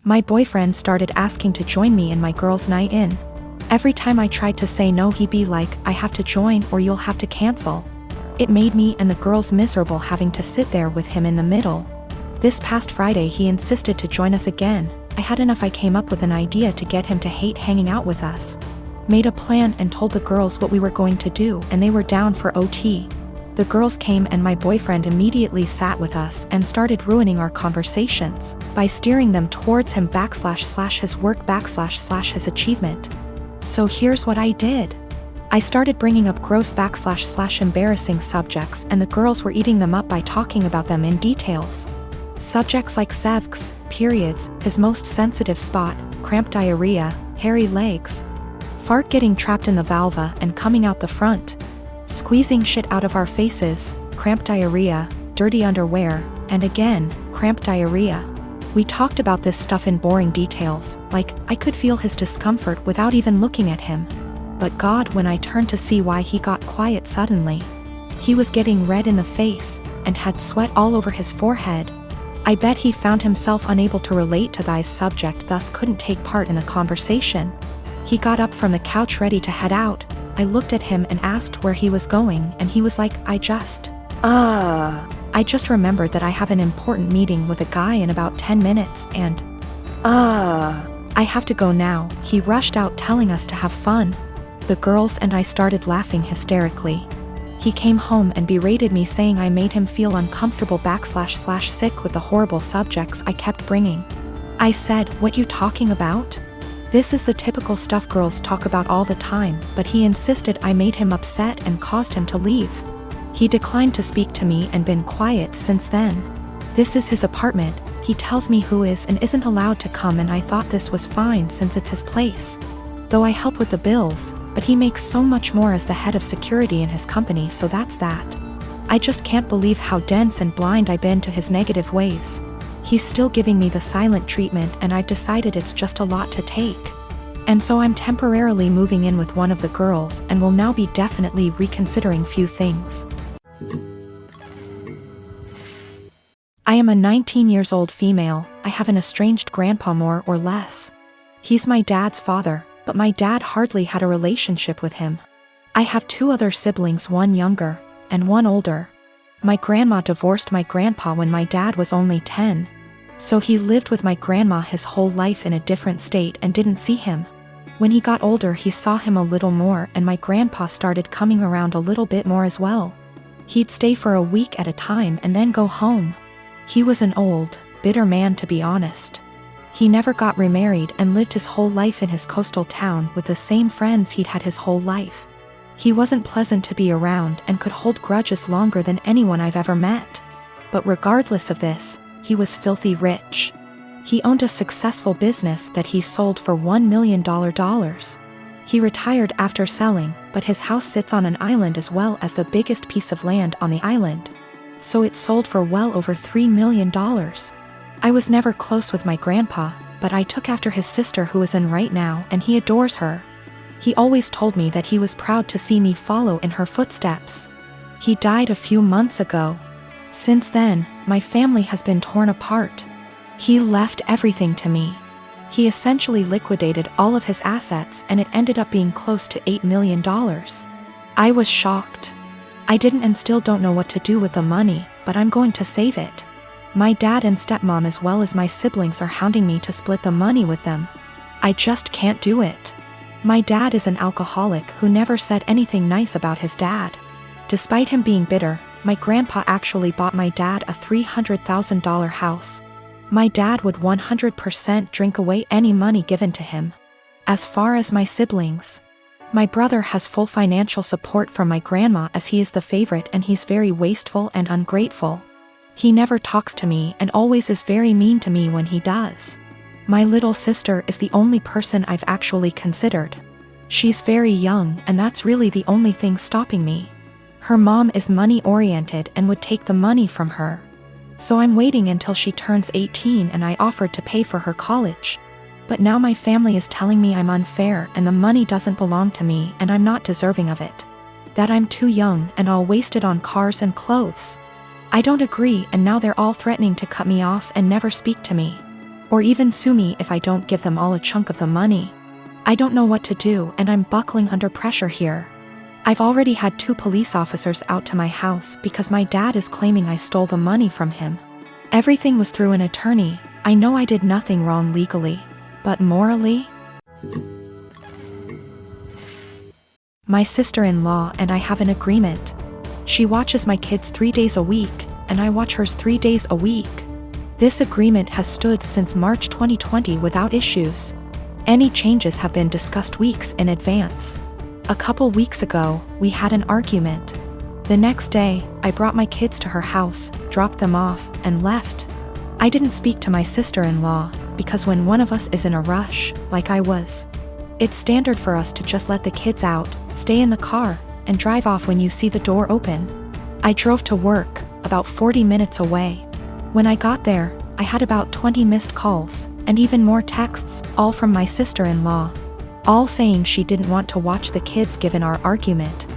My boyfriend started asking to join me in my girls' night in. Every time I tried to say no, he'd be like, "I have to join or you'll have to cancel." It made me and the girls miserable having to sit there with him in the middle. This past Friday he insisted to join us again. I had enough. I came up with an idea to get him to hate hanging out with us. Made a plan and told the girls what we were going to do, and they were down for OT. The girls came and my boyfriend immediately sat with us and started ruining our conversations by steering them towards him / his work / his achievement. So here's what I did. I started bringing up gross / embarrassing subjects, and the girls were eating them up by talking about them in details. Subjects like sevks, periods, his most sensitive spot, cramp diarrhea, hairy legs, fart getting trapped in the vulva and coming out the front, squeezing shit out of our faces, cramp diarrhea, dirty underwear, and again, cramp diarrhea. We talked about this stuff in boring details, like, I could feel his discomfort without even looking at him. But God, when I turned to see why, he got quiet suddenly. He was getting red in the face, and had sweat all over his forehead. I bet he found himself unable to relate to this subject, thus couldn't take part in the conversation. He got up from the couch ready to head out. I looked at him and asked where he was going, and he was like, I just remembered that I have an important meeting with a guy in about 10 minutes and I have to go now. He rushed out telling us to have fun. The girls and I started laughing hysterically. He came home and berated me, saying I made him feel uncomfortable / sick with the horrible subjects I kept bringing. I said, what you talking about? This is the typical stuff girls talk about all the time, but he insisted I made him upset and caused him to leave. He declined to speak to me and been quiet since then. This is his apartment. He tells me who is and isn't allowed to come, and I thought this was fine since it's his place. Though I help with the bills, but he makes so much more as the head of security in his company, so that's that. I just can't believe how dense and blind I've been to his negative ways. He's still giving me the silent treatment, and I've decided it's just a lot to take. And so I'm temporarily moving in with one of the girls and will now be definitely reconsidering few things. I am a 19-year-old female. I have an estranged grandpa, more or less. He's my dad's father, but my dad hardly had a relationship with him. I have 2 other siblings, one younger and one older. My grandma divorced my grandpa when my dad was only 10. So he lived with my grandma his whole life in a different state and didn't see him. When he got older, he saw him a little more, and my grandpa started coming around a little bit more as well. He'd stay for a week at a time and then go home. He was an old, bitter man, to be honest. He never got remarried and lived his whole life in his coastal town with the same friends he'd had his whole life. He wasn't pleasant to be around and could hold grudges longer than anyone I've ever met. But regardless of this, he was filthy rich. He owned a successful business that he sold for $1 million. He retired after selling, but his house sits on an island as well as the biggest piece of land on the island. So it sold for well over $3 million. I was never close with my grandpa, but I took after his sister, who is in right now, and he adores her. He always told me that he was proud to see me follow in her footsteps. He died a few months ago. Since then, my family has been torn apart. He left everything to me. He essentially liquidated all of his assets, and it ended up being close to $8 million. I was shocked. I didn't and still don't know what to do with the money, but I'm going to save it. My dad and stepmom as well as my siblings are hounding me to split the money with them. I just can't do it. My dad is an alcoholic who never said anything nice about his dad. Despite him being bitter, my grandpa actually bought my dad a $300,000 house. My dad would 100% drink away any money given to him. As far as my siblings, my brother has full financial support from my grandma as he is the favorite, and he's very wasteful and ungrateful. He never talks to me and always is very mean to me when he does. My little sister is the only person I've actually considered. She's very young, and that's really the only thing stopping me. Her mom is money-oriented and would take the money from her. So I'm waiting until she turns 18, and I offered to pay for her college. But now my family is telling me I'm unfair and the money doesn't belong to me and I'm not deserving of it. That I'm too young and I'll waste it on cars and clothes. I don't agree, and now they're all threatening to cut me off and never speak to me. or even sue me if I don't give them all a chunk of the money. I don't know what to do, and I'm buckling under pressure here. I've already had 2 police officers out to my house because my dad is claiming I stole the money from him. Everything was through an attorney. I know I did nothing wrong legally, but morally? My sister-in-law and I have an agreement. She watches my kids 3 days a week, and I watch hers 3 days a week. This agreement has stood since March 2020 without issues. Any changes have been discussed weeks in advance. A couple weeks ago, we had an argument. The next day, I brought my kids to her house, dropped them off, and left. I didn't speak to my sister-in-law, because when one of us is in a rush, like I was, it's standard for us to just let the kids out, stay in the car, and drive off when you see the door open. I drove to work, about 40 minutes away. When I got there, I had about 20 missed calls, and even more texts, all from my sister-in-law, all saying she didn't want to watch the kids given our argument.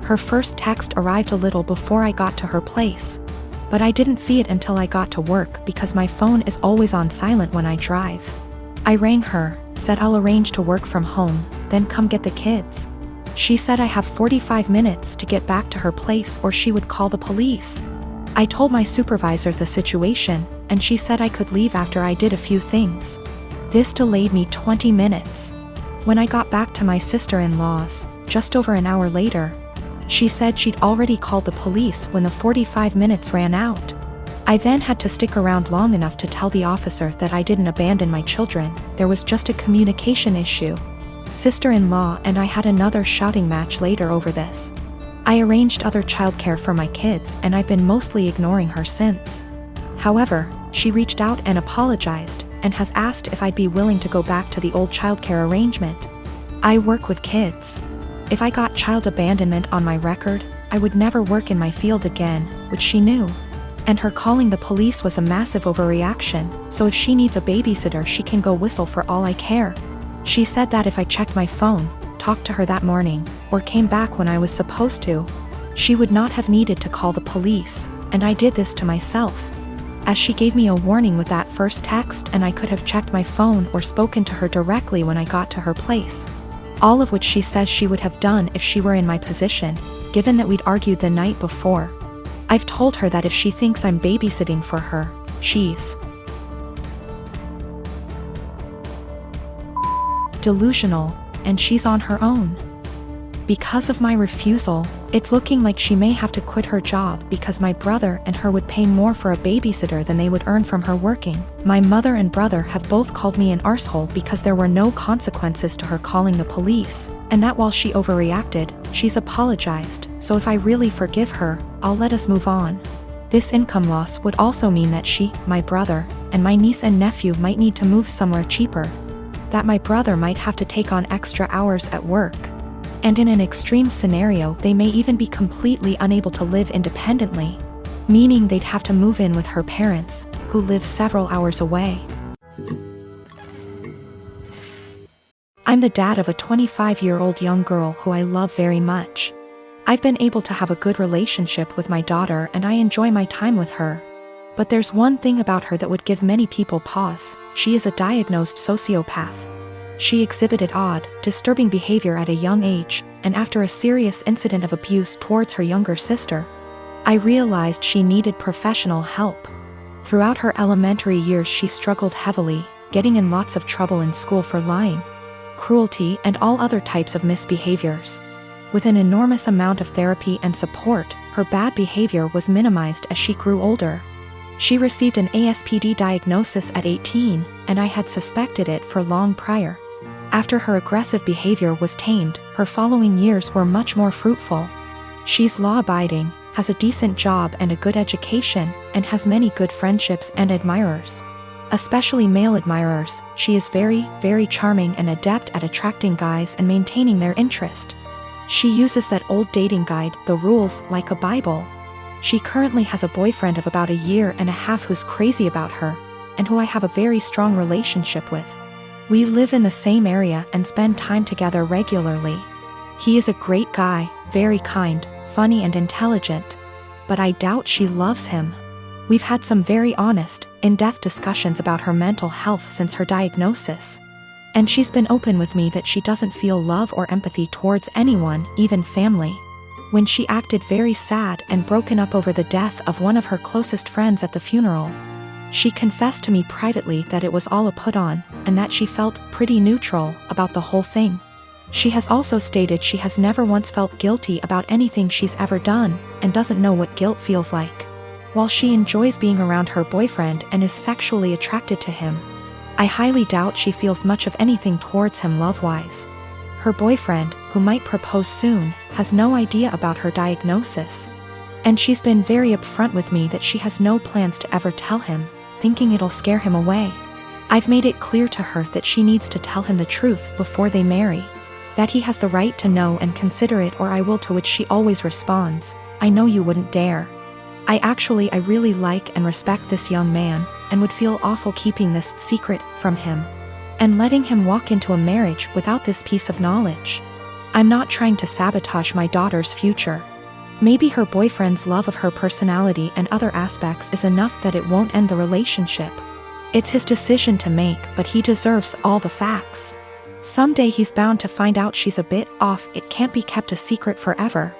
Her first text arrived a little before I got to her place, but I didn't see it until I got to work because my phone is always on silent when I drive. I rang her, said I'll arrange to work from home, then come get the kids. She said I have 45 minutes to get back to her place or she would call the police. I told my supervisor the situation, and she said I could leave after I did a few things. This delayed me 20 minutes. When I got back to my sister-in-law's, just over an hour later, she said she'd already called the police when the 45 minutes ran out. I then had to stick around long enough to tell the officer that I didn't abandon my children, there was just a communication issue. Sister-in-law and I had another shouting match later over this. I arranged other childcare for my kids and I've been mostly ignoring her since. However, she reached out and apologized, and has asked if I'd be willing to go back to the old childcare arrangement. I work with kids. If I got child abandonment on my record, I would never work in my field again, which she knew. And her calling the police was a massive overreaction, so if she needs a babysitter she can go whistle for all I care. She said that if I checked my phone, talked to her that morning, or came back when I was supposed to, she would not have needed to call the police, and I did this to myself. As she gave me a warning with that first text, and I could have checked my phone or spoken to her directly when I got to her place. All of which she says she would have done if she were in my position, given that we'd argued the night before. I've told her that if she thinks I'm babysitting for her, she's delusional, and she's on her own. Because of my refusal, it's looking like she may have to quit her job because my brother and her would pay more for a babysitter than they would earn from her working. My mother and brother have both called me an arsehole because there were no consequences to her calling the police, and that while she overreacted, she's apologized, so if I really forgive her, I'll let us move on. This income loss would also mean that she, my brother, and my niece and nephew might need to move somewhere cheaper. That my brother might have to take on extra hours at work. And in an extreme scenario they may even be completely unable to live independently, meaning they'd have to move in with her parents, who live several hours away. I'm the dad of a 25-year-old young girl who I love very much. I've been able to have a good relationship with my daughter and I enjoy my time with her. But there's one thing about her that would give many people pause: she is a diagnosed sociopath. She exhibited odd, disturbing behavior at a young age, and after a serious incident of abuse towards her younger sister, I realized she needed professional help. Throughout her elementary years she struggled heavily, getting in lots of trouble in school for lying, cruelty, and all other types of misbehaviors. With an enormous amount of therapy and support, her bad behavior was minimized as she grew older. She received an ASPD diagnosis at 18, and I had suspected it for long prior. After her aggressive behavior was tamed, her following years were much more fruitful. She's law-abiding, has a decent job and a good education, and has many good friendships and admirers. Especially male admirers. She is very, very charming and adept at attracting guys and maintaining their interest. She uses that old dating guide, The Rules, like a Bible. She currently has a boyfriend of about a year and a half who's crazy about her, and who I have a very strong relationship with. We live in the same area and spend time together regularly. He is a great guy, very kind, funny and intelligent. But I doubt she loves him. We've had some very honest, in-depth discussions about her mental health since her diagnosis. And she's been open with me that she doesn't feel love or empathy towards anyone, even family. When she acted very sad and broken up over the death of one of her closest friends at the funeral, she confessed to me privately that it was all a put-on, and that she felt pretty neutral about the whole thing. She has also stated she has never once felt guilty about anything she's ever done, and doesn't know what guilt feels like. While she enjoys being around her boyfriend and is sexually attracted to him, I highly doubt she feels much of anything towards him love-wise. Her boyfriend, who might propose soon, has no idea about her diagnosis. And she's been very upfront with me that she has no plans to ever tell him, thinking it'll scare him away. I've made it clear to her that she needs to tell him the truth before they marry, that he has the right to know and consider it, or I will, to which she always responds, "I know you wouldn't dare." I really like and respect this young man, and would feel awful keeping this secret from him, and letting him walk into a marriage without this piece of knowledge. I'm not trying to sabotage my daughter's future. Maybe her boyfriend's love of her personality and other aspects is enough that it won't end the relationship. It's his decision to make, but he deserves all the facts. Someday he's bound to find out she's a bit off. It can't be kept a secret forever.